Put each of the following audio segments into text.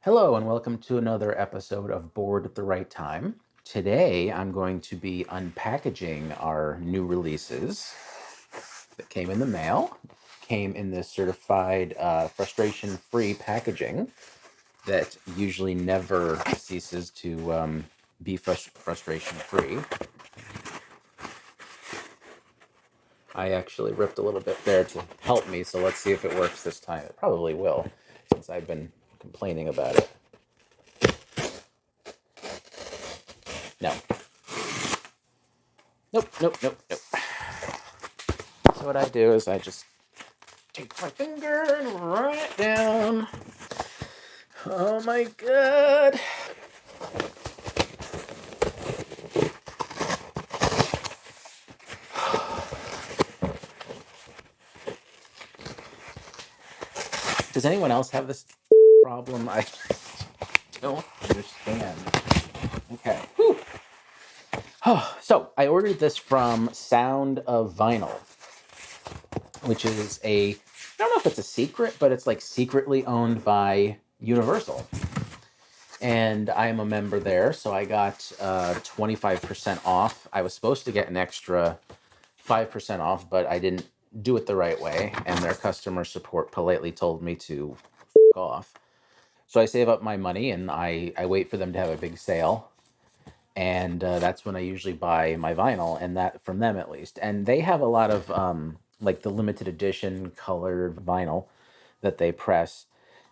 Hello and welcome to another episode of Bored at the Right Time. Today I'm going to be unpackaging our new releases that came in the mail. Came in this certified frustration-free packaging that usually never ceases to be frustration-free. I actually ripped a little bit there to help me, so let's see if it works this time. It probably will, since I've been complaining about it. No. Nope. So what I do is I just take my finger and run it down. Oh my god. Does anyone else have this problem? I don't understand. Okay. Whew. Oh, so I ordered this from Sound of Vinyl, which is I don't know if it's a secret, but it's like secretly owned by Universal. And I am a member there, so I got 25% off. I was supposed to get an extra 5% off, but I didn't do it the right way, and their customer support politely told me to f off. So I save up my money, and I wait for them to have a big sale, and that's when I usually buy my vinyl, and that from them at least. And they have a lot of like the limited edition colored vinyl that they press.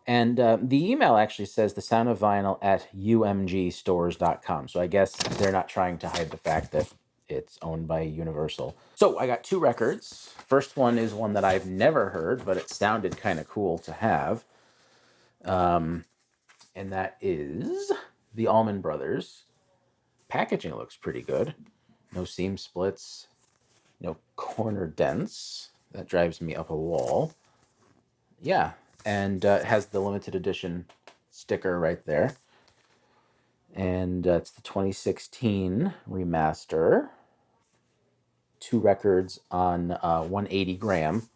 And the email actually says the sound of vinyl at umgstores.com. So I guess they're not trying to hide the fact that it's owned by Universal. So I got two records. First one is one that I've never heard, but it sounded kind of cool to have. And that is the Allman Brothers. Packaging looks pretty good. No seam splits, no corner dents. That drives me up a wall. Yeah, and it has the limited edition sticker right there. And it's the 2016 remaster. Two records on 180 gram.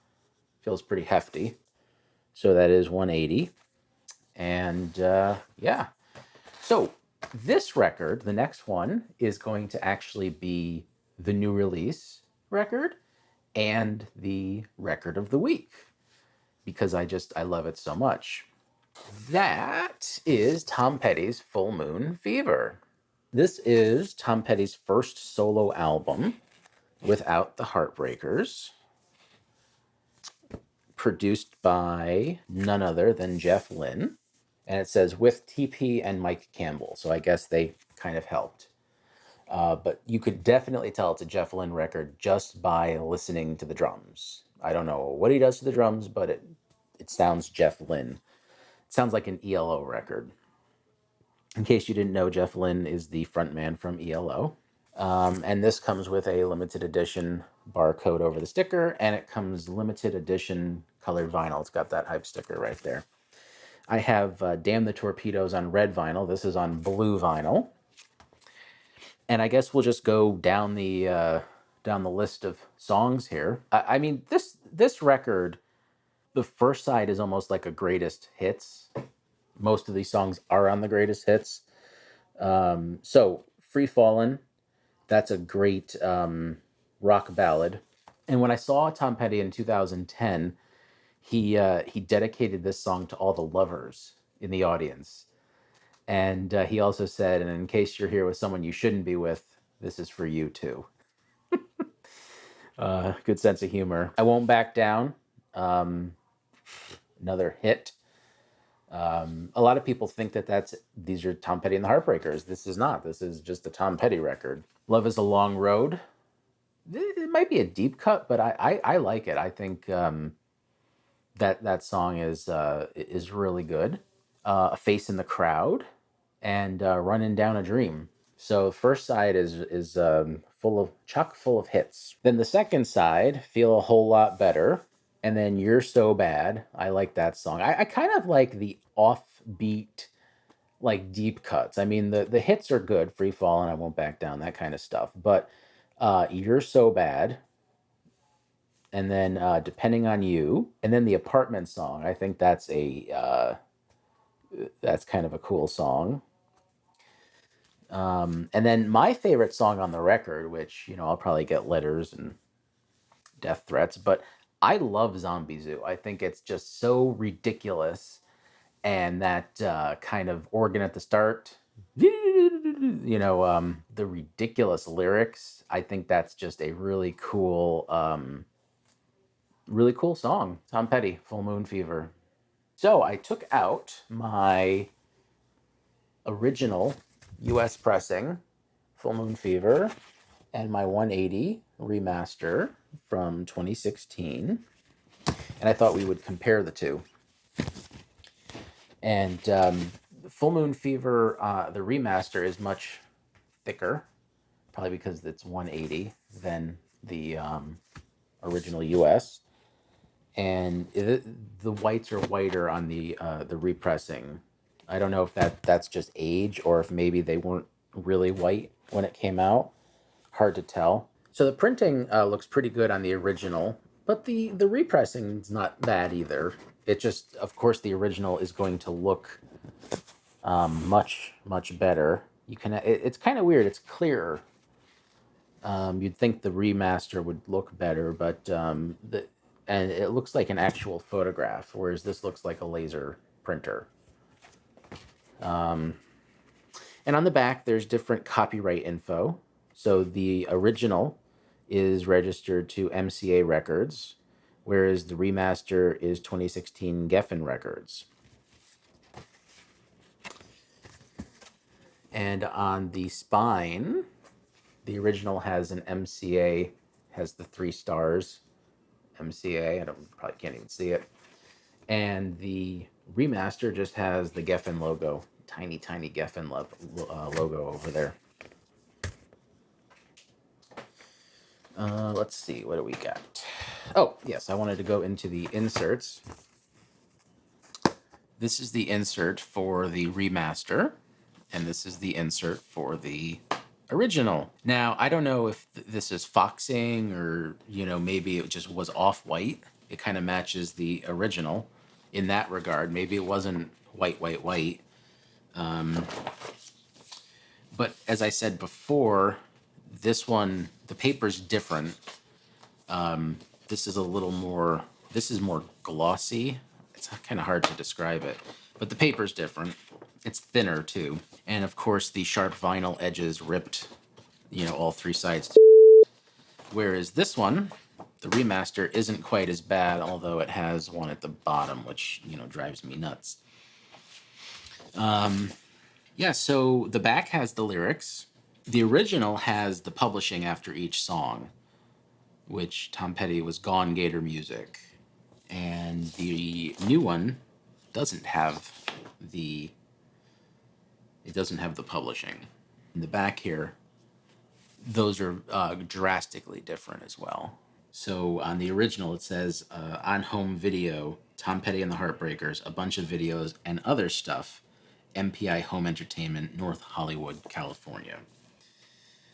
Feels pretty hefty. So that is 180. And yeah. So this record, the next one, is going to actually be the new release record and the record of the week, because I love it so much. That is Tom Petty's Full Moon Fever. This is Tom Petty's first solo album without the Heartbreakers, produced by none other than Jeff Lynne. And it says with TP and Mike Campbell, so I guess they kind of helped. But you could definitely tell it's a Jeff Lynne record just by listening to the drums. I don't know what he does to the drums, but it sounds Jeff Lynne. It sounds like an ELO record. In case you didn't know, Jeff Lynne is the frontman from ELO. And this comes with a limited edition barcode over the sticker, and it comes limited edition colored vinyl. It's got that hype sticker right there. I have Damn the Torpedoes on red vinyl. This is on blue vinyl. And I guess we'll just go down the list of songs here. I mean, this record, the first side is almost like a greatest hits. Most of these songs are on the greatest hits. So Free Fallin', that's a great rock ballad. And when I saw Tom Petty in 2010, he dedicated this song to all the lovers in the audience. And he also said, and in case you're here with someone you shouldn't be with, this is for you too. Good sense of humor. I Won't Back Down. Another hit. A lot of people think that these are Tom Petty and the Heartbreakers. This is not. This is just a Tom Petty record. Love is a Long Road. It might be a deep cut, but I like it. I think that song is really good. A Face in the Crowd, and Running Down a Dream. So first side is chock full of hits. Then the second side, Feel a Whole Lot Better, and then You're So Bad. I like that song. I kind of like the offbeat, like deep cuts. I mean, the hits are good, Free Fall and I Won't Back Down, that kind of stuff. But You're So Bad, and then Depending on You, and then the Apartment song. I think that's a That's kind of a cool song. And then my favorite song on the record, which, I'll probably get letters and death threats, but I love Zombie Zoo. I think it's just so ridiculous. And that kind of organ at the start, the ridiculous lyrics. I think that's just a really cool song. Tom Petty, Full Moon Fever. So I took out my original US pressing, Full Moon Fever, and my 180 remaster from 2016. And I thought we would compare the two. And Full Moon Fever, the remaster, is much thicker, probably because it's 180 than the original US. And the whites are whiter on the repressing. I don't know if that's just age or if maybe they weren't really white when it came out. Hard to tell. So the printing looks pretty good on the original, but the repressing is not bad either. It just, of course, the original is going to look much better. It's kind of weird. It's clearer. You'd think the remaster would look better, but and it looks like an actual photograph, whereas this looks like a laser printer. And on the back, there's different copyright info. So the original is registered to MCA Records, whereas the remaster is 2016 Geffen Records. And on the spine, the original has an MCA, has the 3 stars. MCA, probably can't even see it. And the remaster just has the Geffen logo, tiny Geffen logo over there. Let's see, what do we got? Oh, yes, I wanted to go into the inserts. This is the insert for the remaster, and this is the insert for the original. Now, I don't know if this is foxing or, maybe it just was off-white. It kind of matches the original in that regard. Maybe it wasn't white. But as I said before, this one, the paper's different. This is more glossy. It's kind of hard to describe it, but the paper's different. It's thinner too. And of course the sharp vinyl edges ripped, all 3 sides. Whereas this one, the remaster, isn't quite as bad, although it has one at the bottom, which, drives me nuts. Yeah, so the back has the lyrics. The original has the publishing after each song, which Tom Petty was Gone Gator Music. And the new one doesn't have the publishing. In the back here, those are drastically different as well. So on the original, it says on home video, Tom Petty and the Heartbreakers, a bunch of videos and other stuff, MPI Home Entertainment, North Hollywood, California.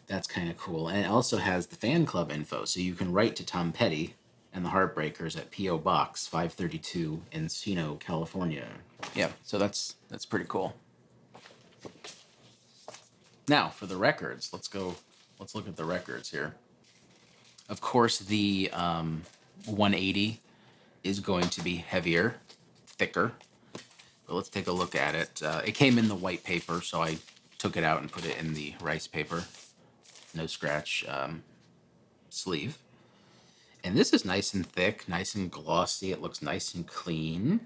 That's kind of cool. And it also has the fan club info, so you can write to Tom Petty and the Heartbreakers at P.O. Box 532, Encino, California. Yeah, so that's pretty cool. Now, for the records, let's look at the records here. Of course, the 180 is going to be heavier, thicker. But let's take a look at it. It came in the white paper, so I took it out and put it in the rice paper. No scratch sleeve. And this is nice and thick, nice and glossy. It looks nice and clean.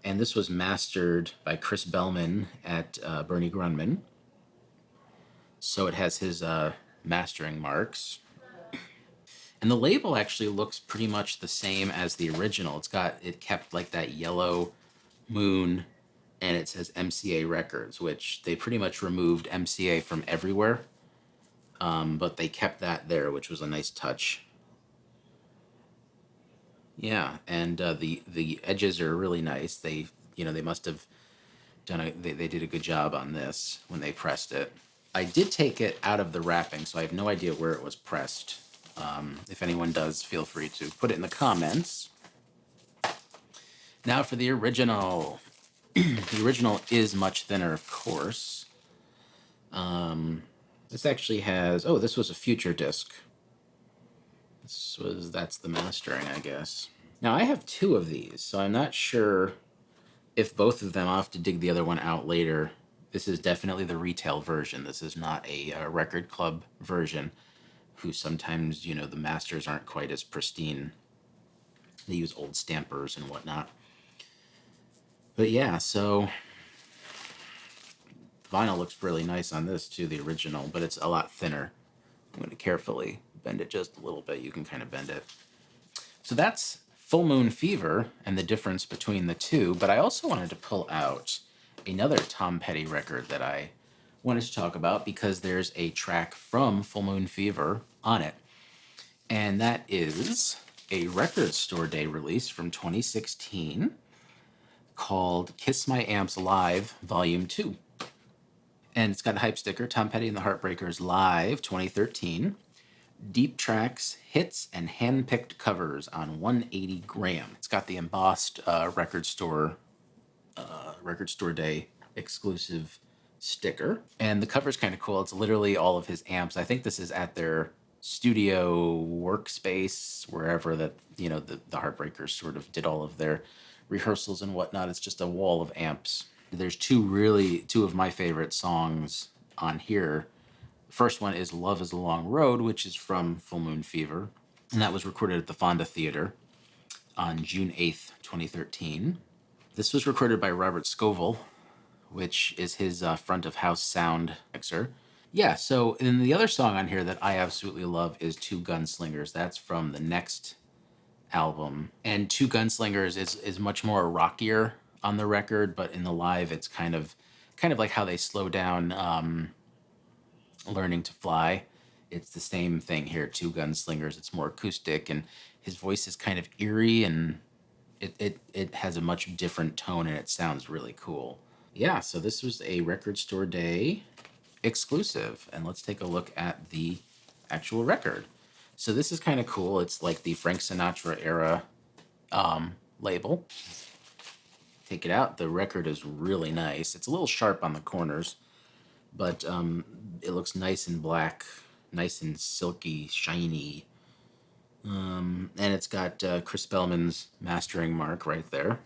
And this was mastered by Chris Bellman at Bernie Grunman. So it has his mastering marks. And the label actually looks pretty much the same as the original. It kept like that yellow moon, and it says MCA Records, which they pretty much removed MCA from everywhere. But they kept that there, which was a nice touch. Yeah, and the edges are really nice. They must have done they did a good job on this when they pressed it. I did take it out of the wrapping, so I have no idea where it was pressed. If anyone does, feel free to put it in the comments. Now for the original. The original is much thinner, of course. This actually has, oh, this was a future disc. That's the mastering, I guess. Now, I have two of these, so I'm not sure if both of them, I'll have to dig the other one out later. This is definitely the retail version. This is not a record club version, who sometimes, you know, the masters aren't quite as pristine. They use old stampers and whatnot. But yeah, so vinyl looks really nice on this too, the original, but it's a lot thinner. I'm going to carefully bend it just a little bit. You can kind of bend it. So that's Full Moon Fever and the difference between the two, but I also wanted to pull out another Tom Petty record that I wanted to talk about because there's a track from Full Moon Fever on it. And that is a Record Store Day release from 2016 called Kiss My Amps Live Volume 2. And it's got a hype sticker, Tom Petty and the Heartbreakers Live 2013. Deep tracks, hits, and hand-picked covers on 180 gram. It's got the embossed Record Store Day exclusive sticker. And the cover's kind of cool. It's literally all of his amps. I think this is at their studio workspace, wherever that, you know, the Heartbreakers sort of did all of their rehearsals and whatnot. It's just a wall of amps. There's two of my favorite songs on here. The first one is Love is a Long Road, which is from Full Moon Fever. And that was recorded at the Fonda Theater on June 8th, 2013. This was recorded by Robert Scoville, which is his front of house sound mixer. Yeah, so and the other song on here that I absolutely love is Two Gunslingers. That's from the next album. And Two Gunslingers is much more rockier on the record, but in the live it's kind of like how they slow down Learning to Fly. It's the same thing here, Two Gunslingers. It's more acoustic, and his voice is kind of eerie, and it has a much different tone, and it sounds really cool. Yeah, so this was a Record Store Day exclusive, and let's take a look at the actual record. So this is kind of cool. It's like the Frank Sinatra era label. Take it out. The record is really nice. It's a little sharp on the corners, but it looks nice and black, nice and silky, shiny. And it's got Chris Bellman's mastering mark right there.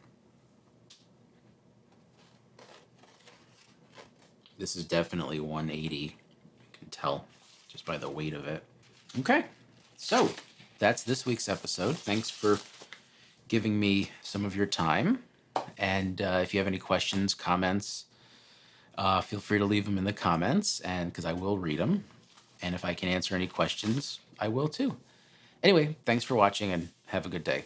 This is definitely 180. You can tell just by the weight of it. Okay, so that's this week's episode. Thanks for giving me some of your time. And if you have any questions, comments, feel free to leave them in the comments, and because I will read them. And if I can answer any questions, I will too. Anyway, thanks for watching and have a good day.